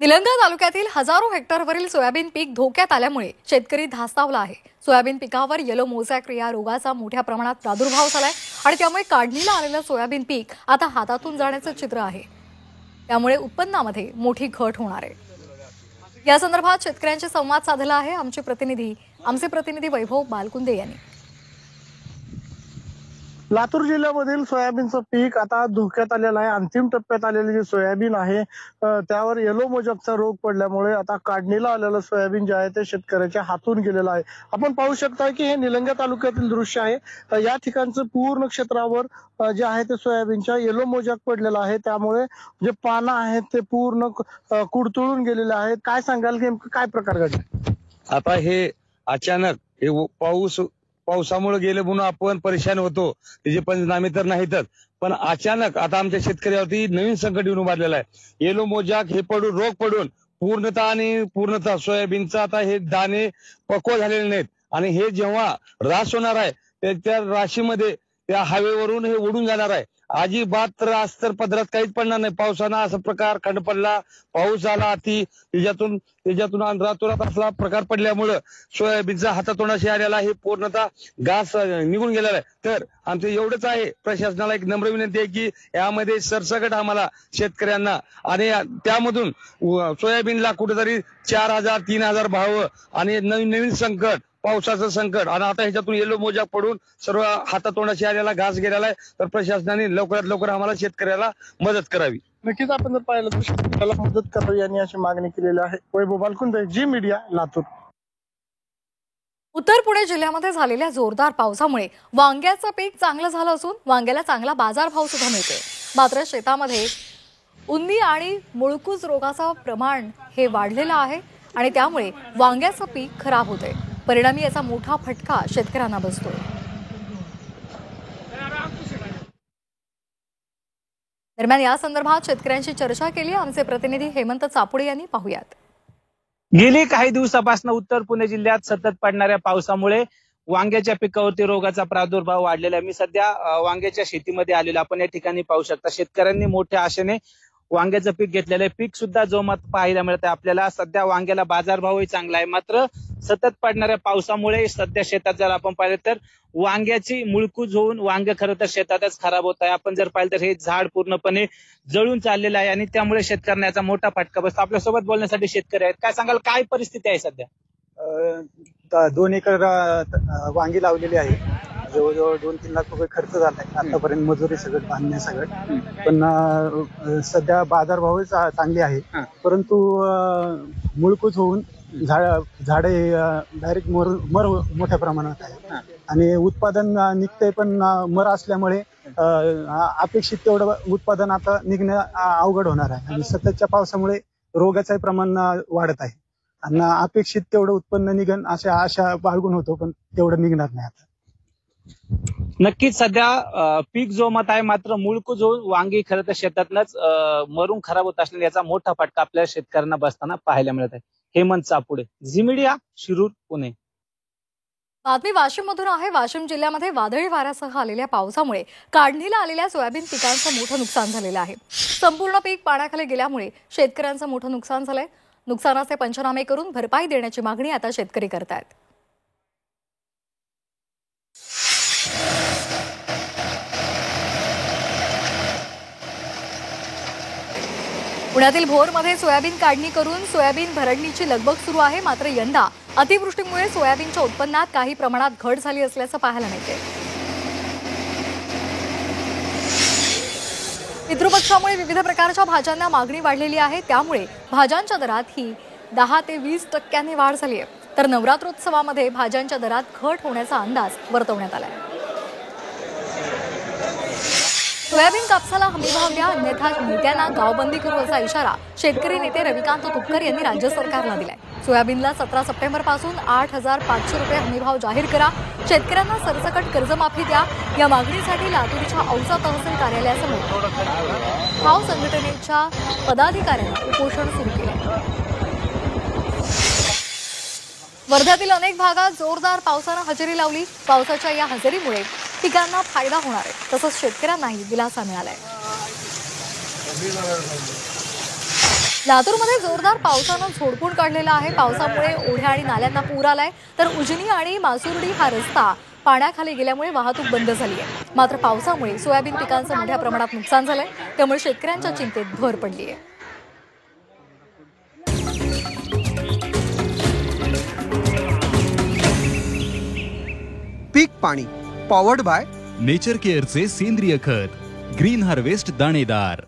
निलंगा तालुक्यातील हजारो हेक्टरवरील सोयाबीन पीक धोक्यात आल्यामुळे शेतकरी धास्तावला आहे। सोयाबीन पिकावर येलो मोझॅक या रोगाचा मोठ्या प्रमाणात प्रादुर्भाव झालाय आणि त्यामुळे काढणीला आलेलं सोयाबीन पीक आता हातातून जाण्याचं चित्र आहे। त्यामुळे उत्पन्नामध्ये मोठी घट होणार आहे। या संदर्भात शेतकऱ्यांशी संवाद साधला आहे आमचे प्रतिनिधी वैभव बालकुंदे यांनी। लातूर जिल्ह्यामधील सोयाबीनचं पीक आता धोक्यात आलेलं आहे। अंतिम टप्प्यात आलेले जे सोयाबीन आहे त्यावर येलो मोझॅकचा रोग पडल्यामुळे आता काढणीला आलेलं सोयाबीन जे आहे ते शेतकऱ्याच्या हातून गेलेलं आहे। आपण पाहू शकता की हे निलंगा तालुक्यातील दृश्य आहे। या ठिकाणचं पूर्ण क्षेत्रावर जे आहे ते सोयाबीनच्या येलो मोझॅक पडलेलं आहे। त्यामुळे जे पानं आहेत ते पूर्ण कुडतुळून गेलेले आहेत। काय सांगाल की नेमकं काय प्रकार घडला? आता हे अचानक हे पावसामुळे गेले म्हणून आपण परेशान होतो, त्याचे पंचनामे तर नाहीतच, पण अचानक आता आमच्या शेतकऱ्यावरती नवीन संकट येऊन उभारलेलं आहे। येलो मोझॅक हे पडून रोग पडून पूर्णतः सोयाबीनचा आता हे दाणे पक्व झालेले नाहीत आणि हे जेव्हा रास होणार आहे त्या राशीमध्ये त्या हवेवरून हे उडून जाणार आहे। अजिबात रास तर पदरात काहीच पडणार नाही। पावसानं असा प्रकार खंड पडला, पाऊस झाला अति, त्याच्यातून रातोरात असला प्रकार पडल्यामुळं सोयाबीनचा हातातोंडाशी आलेला हे पूर्णतः घास निघून गेलेला आहे। तर आमचं एवढंच आहे, प्रशासनाला एक नम्र विनंती आहे की यामध्ये सरसकट आम्हाला शेतकऱ्यांना आणि त्यामधून सोयाबीनला कुठेतरी 4,000 3,000 भाव आणि नवीन संकट, पावसाचं संकट आणि आता ह्याच्यातून येलो मोझॅक पडून सर्व हातातोंडाशी आलेला घास गेलेला आहे। तर प्रशासनाने लवकरात लवकर आम्हाला शेतकऱ्याला मदत करावी। नक्कीच आपण जर पाहिलं तर शेतकऱ्याला मदत करावी यांनी अशी मागणी केलेली आहे। वैभव बालकुंदे, जी मीडिया, लातूर। उत्तर पुणे जिल्ह्यामध्ये झालेल्या जोरदार पावसामुळे वांग्याचं पीक चांगलं झालं असून वांग्याला चांगला बाजारभाव सुद्धा मिळतोय। मात्र शेतामध्ये उन्नी आणि मुळकूज रोगाचं प्रमाण हे वाढलेलं आहे आणि त्यामुळे वांग्याचं पीक खराब होतंय। परिणामी याचा मोठा फटका शेतकऱ्यांना बसतोय। दरम्यान या संदर्भात शेतकऱ्यांशी चर्चा केली आमचे प्रतिनिधी हेमंत चापुडे यांनी। पाहूयात। गेली काही दिवसापासून उत्तर पुणे जिल्ह्यात सतत पडणाऱ्या पावसामुळे वांग्याच्या पिकावरती रोगाचा प्रादुर्भाव वाढलेला आहे। मी सध्या वांग्याच्या शेतीमध्ये आलेलो, आपण या ठिकाणी पाहू शकता शेतकऱ्यांनी मोठ्या आशेने वांग्याचं पीक घेतलेलं आहे। पीक सुद्धा जोमात पाहायला मिळत आहे आपल्याला। सध्या वांग्याला बाजारभावही चांगला आहे, मात्र सतत पडणाऱ्या पावसामुळे सध्या शेतात जर आपण पाहिलं तर वांग्याची मुळकूज होऊन वांगे खरं तर शेतातच खराब होत आहे। आपण जर पाहिलं तर हे झाड पूर्णपणे जळून चाललेलं आहे आणि त्यामुळे शेतकऱ्यांना याचा मोठा फटका बसतो। आपल्यासोबत बोलण्यासाठी शेतकरी आहेत, काय सांगाल, काय परिस्थिती आहे सध्या? 2 एकर वांगी लावलेली आहे। जवळजवळ 2-3 लाख रुपये खर्च झालाय आतापर्यंत, मजुरी सगळं बांधणे पण सध्या बाजारभाव चांगले आहे, परंतु मुळकूज होऊन झाडे डायरेक्ट मर मोठ्या प्रमाणात आहे आणि उत्पादन निघते पण मर असल्यामुळे अपेक्षित तेवढं उत्पादन आता निघणं अवघड होणार आहे आणि सततच्या पावसामुळे रोगाचं प्रमाण वाढत आहे आणि अपेक्षित तेवढं उत्पन्न निघन अशा आशा बाळगून होतो, पण तेवढं निघणार नाही आता। नक्कीच सध्या पीक जोमात आहे, मात्र मुळकूज होऊन वांगी खरं तर शेतातनच मरून खराब होत असलेला याचा मोठा फटका आपल्या शेतकऱ्यांना बसताना पाहायला मिळत आहे। हेमंत चापुडे, झी मीडिया, शिरूर, पुणे। बातमी वाशिम मधून आहे। वाशिम जिल्ह्यामध्ये वादळी वाऱ्यासह आलेल्या पावसामुळे काढणीला आलेल्या सोयाबीन पिकांचं मोठं नुकसान झालेलं आहे। संपूर्ण पीक पाण्याखाली गेल्यामुळे शेतकऱ्यांचं मोठं नुकसान झालंय। नुकसानाचे पंचनामे करून भरपाई देण्याची मागणी आता शेतकरी करतायत। पुण्यातील भोरमध्ये सोयाबीन काढणी करून सोयाबीन भरडणीची लगबग सुरू आहे। मात्र यंदा अतिवृष्टीमुळे सोयाबीनच्या उत्पन्नात काही प्रमाणात घट झाली असल्याचं पाहायला मिळते। पितृपक्षामुळे विविध प्रकारच्या भाज्यांना मागणी वाढलेली आहे, त्यामुळे भाज्यांच्या दरात ही 10 ते 20% वाढ झाली आहे। तर नवरात्रोत्सवामध्ये भाज्यांच्या दरात घट होण्याचा अंदाज वर्तवण्यात आलाय। सोयाबीन कापसाला हमीभाव द्या, अन्यथा नेत्यांना गावबंदी करू असा इशारा शेतकरी नेते रविकांत तुपकर यांनी राज्य सरकारला दिलाय। सोयाबीनला 17 सप्टेंबर पासून 8,500 रुपये हमीभाव जाहीर करा, शेतकऱ्यांना सरसकट कर्जमाफी द्या, या मागणीसाठी लातूरच्या औसा तहसील कार्यालयासमोर भाव संघटनेच्या पदाधिकाऱ्यांनी उपोषण सुरू केले। वर्ध्यातील अनेक भागात जोरदार पावसानं हजेरी लावली। पावसाच्या या हजेरीमुळे पिकांना फायदा होणार आहे, तसंच शेतकऱ्यांनाही दिलासा मिळालाय। लातूरमध्ये जोरदार पावसानं झोडपून काढलेला आहे. पावसामुळे ओढ्या आणि नाल्यांना पूर आलाय, तर उजनी आणि मासुर्डी हा रस्ता पाण्याखाली गेल्यामुळे वाहतूक बंद झाली आहे. मात्र पावसामुळे सोयाबीन पिकांचं मोठ्या प्रमाणात नुकसान झालंय, त्यामुळे शेतकऱ्यांच्या चिंतेत भर पडली आहे. पीक पाणी पॉवर्ड बाय नेचर केअरचे सेंद्रिय खत ग्रीन हार्वेस्ट दाणेदार.